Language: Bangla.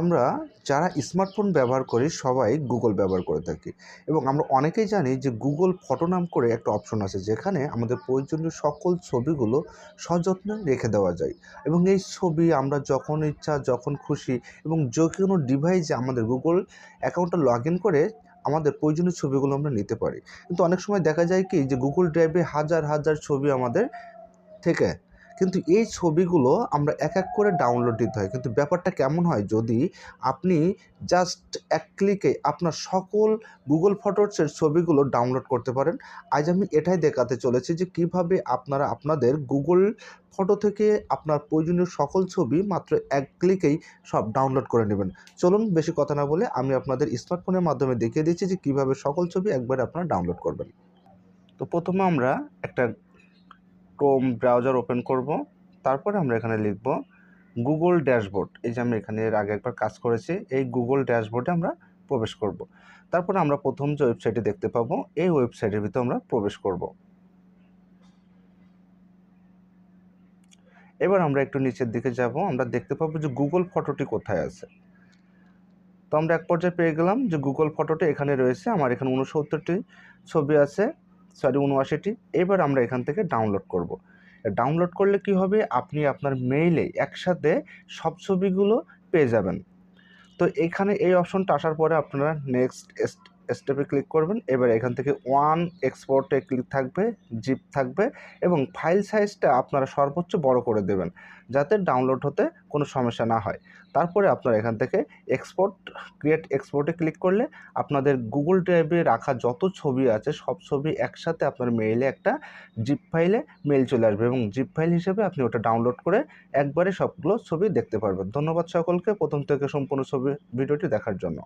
আমরা যারা স্মার্টফোন ব্যবহার করি সবাই গুগল ব্যবহার করে থাকি এবং আমরা অনেকেই জানি যে গুগল ফটো নাম করে একটা অপশন আছে যেখানে আমাদের প্রয়োজনীয় সকল ছবিগুলো সযত্নে রেখে দেওয়া যায় এবং এই ছবি আমরা যখন ইচ্ছা যখন খুশি এবং যে কোনো ডিভাইসে আমাদের গুগল অ্যাকাউন্টটা লগ ইন করে আমাদের প্রয়োজনীয় ছবিগুলো আমরা নিতে পারি। কিন্তু অনেক সময় দেখা যায় কি যে গুগল ড্রাইভে হাজার হাজার ছবি আমাদের থেকে, কিন্তু এই ছবিগুলো আমরা এক এক করে ডাউনলোড দিতে হয়। কিন্তু ব্যাপারটা কেমন হয় যদি আপনি জাস্ট এক ক্লিকে আপনার সকল গুগল ফটোসের ছবিগুলো ডাউনলোড করতে পারেন। আজ আমি এটাই দেখাতে চলেছি যে কিভাবে আপনারা আপনাদের গুগল ফটো থেকে আপনার প্রয়োজনীয় সকল ছবি মাত্র এক ক্লিকেই সব ডাউনলোড করে নেবেন। চলুন বেশি কথা না বলে আমি আপনাদের স্মার্টফোনের মাধ্যমে দেখিয়ে দিচ্ছি যে কিভাবে সকল ছবি একবারে আপনারা ডাউনলোড করবেন। তো প্রথমে আমরা একটা ক্রোম ব্রাউজার ওপেন করব। তারপরে আমরা এখানে লিখব গুগল ড্যাশবোর্ড। এই যে আমি এখানে এর আগে একবার কাজ করেছি, এই গুগল ড্যাশবোর্ডে আমরা প্রবেশ করব। তারপরে আমরা প্রথম যে ওয়েবসাইটে দেখতে পাবো এই ওয়েবসাইটের ভিতরে আমরা প্রবেশ করব। এবার আমরা একটু নিচের দিকে যাব, আমরা দেখতে পাবো যে গুগল ফটোটি কোথায় আছে। তো আমরা এক পর্যায়ে পেয়ে গেলাম যে গুগল ফটোটি এখানে রয়েছে। আমার এখানে 69টি ছবি আছে, 79টি। এবার আমরা এখান থেকে ডাউনলোড করব। ডাউনলোড করলে কি হবে, আপনি আপনার মেইলে একসাথে সব ছবিগুলো পেয়ে যাবেন। তো এখানে এই অপশনটা আসার পরে আপনারা নেক্সট স্টেপে ক্লিক করবেন। এবার এখান থেকে ওয়ান এক্সপোর্টে ক্লিক থাকবে, জিপ থাকবে এবং ফাইল সাইজটা আপনারা সর্বোচ্চ বড় করে দেবেন যাতে ডাউনলোড হতে কোনো সমস্যা না হয়। তারপরে আপনারা এখান থেকে ক্রিয়েট এক্সপোর্টে ক্লিক করলে আপনাদের গুগল ড্রাইভে রাখা যত ছবি আছে সব ছবি একসাথে আপনার মেইলে একটা জিপ ফাইলে মেইল চলে আসবে এবং জিপ ফাইল হিসেবে আপনি ওটা ডাউনলোড করে একবারে সবগুলো ছবি দেখতে পারবেন। ধন্যবাদ সকলকে প্রথম থেকে সম্পূর্ণ ভিডিওটি দেখার জন্য।